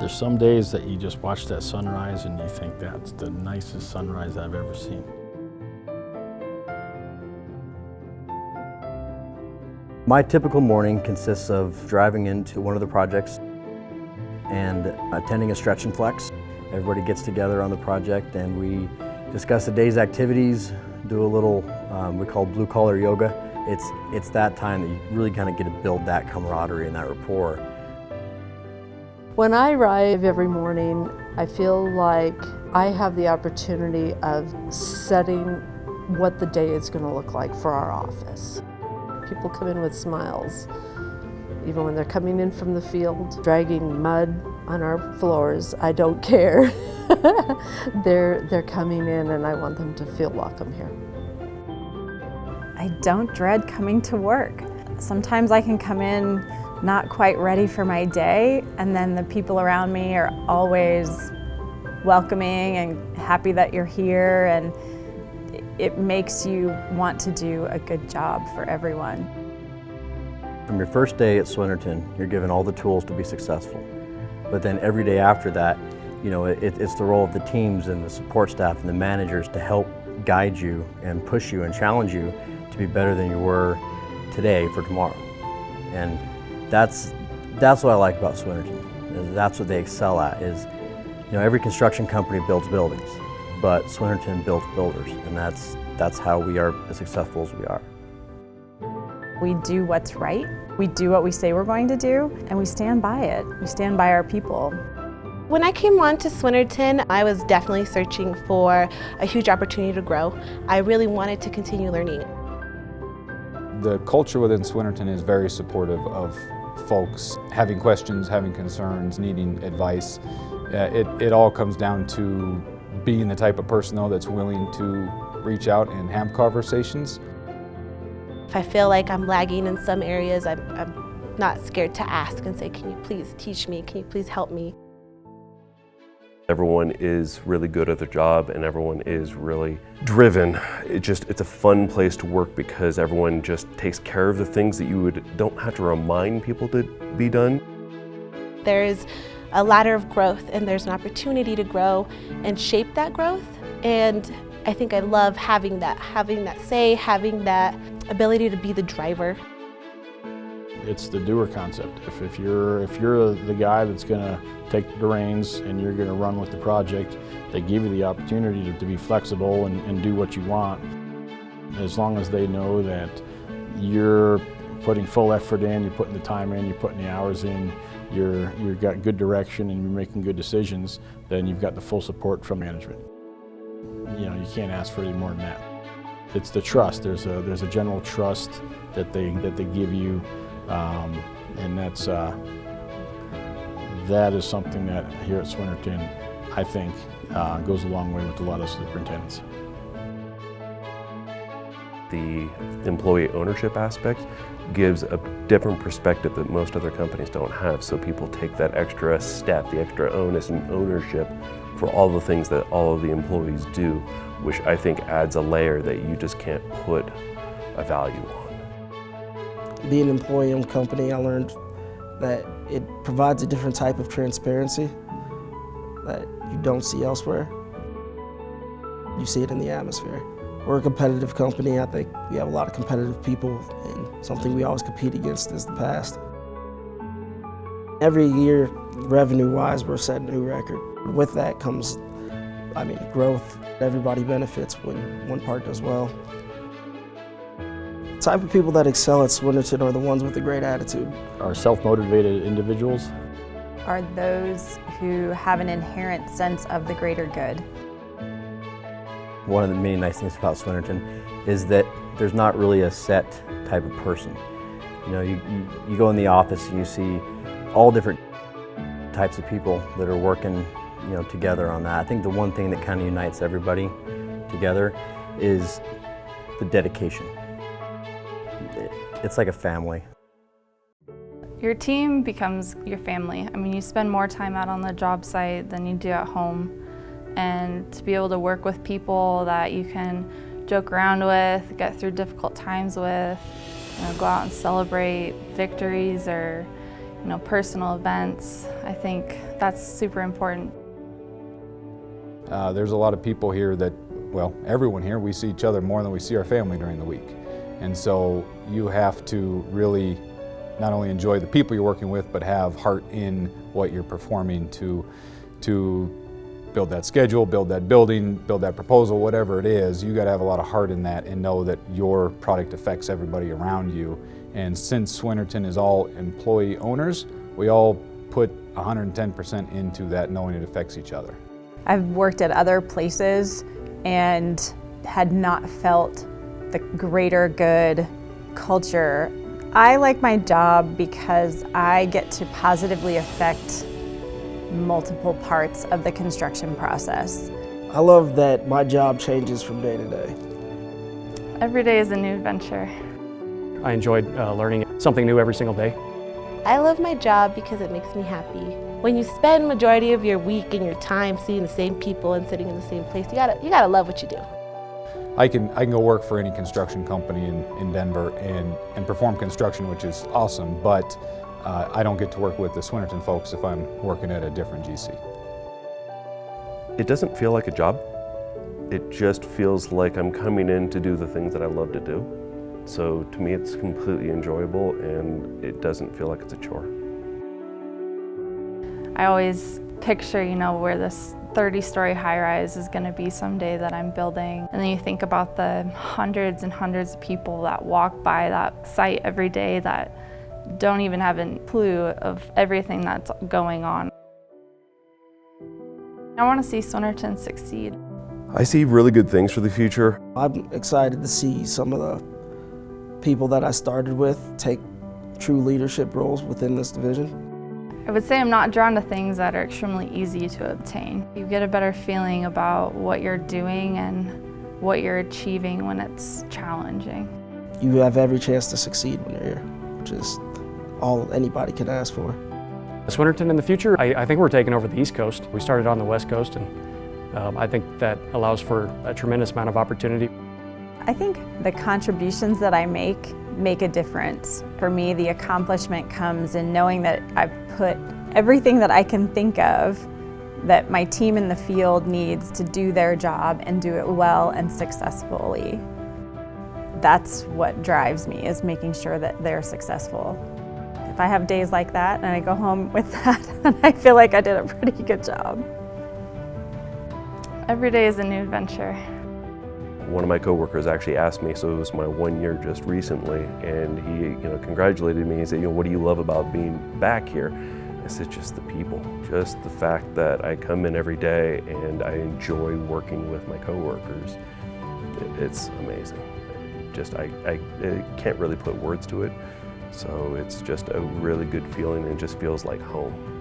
There's some days that you just watch that sunrise and you think that's the nicest sunrise I've ever seen. My typical morning consists of driving into one of the projects and attending a stretch and flex. Everybody gets together on the project and we discuss the day's activities, do a little, we call blue collar yoga. It's that time that you really kind of get to build that camaraderie and that rapport. When I arrive every morning, I feel like I have the opportunity of setting what the day is going to look like for our office. People come in with smiles, even when they're coming in from the field, dragging mud on our floors. I don't care. They're coming in and I want them to feel welcome here. I don't dread coming to work. Sometimes I can come in not quite ready for my day, and then the people around me are always welcoming and happy that you're here, and it makes you want to do a good job for everyone. From your first day at Swinerton, you're given all the tools to be successful. But then every day after that, you know, it's the role of the teams and the support staff and the managers to help guide you and push you and challenge you to be better than you were today for tomorrow. And that's what I like about Swinerton. That's what they excel at. Is, you know, every construction company builds buildings, but Swinerton builds builders, and that's how we are as successful as we are. We do what's right. We do what we say we're going to do, and we stand by it. We stand by our people. When I came on to Swinerton, I was definitely searching for a huge opportunity to grow. I really wanted to continue learning. The culture within Swinerton is very supportive of folks having questions, having concerns, needing advice. It all comes down to being the type of person, though, that's willing to reach out and have conversations. If I feel like I'm lagging in some areas, I'm not scared to ask and say, can you please teach me? Can you please help me? Everyone is really good at their job and everyone is really driven. It's a fun place to work because everyone just takes care of the things that you don't have to remind people to be done. There's a ladder of growth and there's an opportunity to grow and shape that growth. And I think I love having that say, having that ability to be the driver. It's the doer concept. If you're the guy that's going to take the reins and you're going to run with the project, they give you the opportunity to be flexible and do what you want. As long as they know that you're putting full effort in, you're putting the time in, you're putting the hours in, you've got good direction and you're making good decisions, then you've got the full support from management. You know, you can't ask for any more than that. It's the trust. There's a general trust that they give you. And that is something that here at Swinerton, I think, goes a long way with a lot of superintendents. The employee ownership aspect gives a different perspective that most other companies don't have. So people take that extra step, the extra onus and ownership for all the things that all of the employees do, which I think adds a layer that you just can't put a value on. Being an employee-owned company, I learned that it provides a different type of transparency that you don't see elsewhere. You see it in the atmosphere. We're a competitive company. I think we have a lot of competitive people, and something we always compete against is the past. Every year, revenue-wise, we're setting a new record. With that comes, growth. Everybody benefits when one part does well. The type of people that excel at Swinerton are the ones with a great attitude. Are self-motivated individuals. Are those who have an inherent sense of the greater good. One of the many nice things about Swinerton is that there's not really a set type of person. You know, you go in the office and you see all different types of people that are working, you know, together on that. I think the one thing that kind of unites everybody together is the dedication. It's like a family. Your team becomes your family. I mean, you spend more time out on the job site than you do at home. And to be able to work with people that you can joke around with, get through difficult times with, you know, go out and celebrate victories or, personal events. I think that's super important. There's a lot of people here that, well, everyone here, we see each other more than we see our family during the week. And so you have to really not only enjoy the people you're working with, but have heart in what you're performing to build that schedule, build that building, build that proposal, whatever it is. You got to have a lot of heart in that and know that your product affects everybody around you. And since Swinerton is all employee owners, we all put 110% into that, knowing it affects each other. I've worked at other places and had not felt the greater good culture. I like my job because I get to positively affect multiple parts of the construction process. I love that my job changes from day to day. Every day is a new adventure. I enjoyed learning something new every single day. I love my job because it makes me happy. When you spend majority of your week and your time seeing the same people and sitting in the same place, you gotta love what you do. I can go work for any construction company in Denver and perform construction, which is awesome, but I don't get to work with the Swinerton folks if I'm working at a different GC. It doesn't feel like a job. It just feels like I'm coming in to do the things that I love to do. So to me, it's completely enjoyable and it doesn't feel like it's a chore. I always picture, where this 30-story high-rise is going to be someday that I'm building. And then you think about the hundreds and hundreds of people that walk by that site every day that don't even have a clue of everything that's going on. I want to see Swinerton succeed. I see really good things for the future. I'm excited to see some of the people that I started with take true leadership roles within this division. I would say I'm not drawn to things that are extremely easy to obtain. You get a better feeling about what you're doing and what you're achieving when it's challenging. You have every chance to succeed when you're here, which is all anybody can ask for. Swinerton in the future, I think we're taking over the East Coast. We started on the West Coast, and I think that allows for a tremendous amount of opportunity. I think the contributions that I make a difference. For me, the accomplishment comes in knowing that I've put everything that I can think of that my team in the field needs to do their job and do it well and successfully. That's what drives me, is making sure that they're successful. If I have days like that and I go home with that, I feel like I did a pretty good job. Every day is a new adventure. One of my coworkers actually asked me, so it was my 1 year just recently, and he congratulated me. He said, what do you love about being back here? I said, just the people, just the fact that I come in every day and I enjoy working with my coworkers. It's amazing. I can't really put words to it. So it's just a really good feeling and it just feels like home.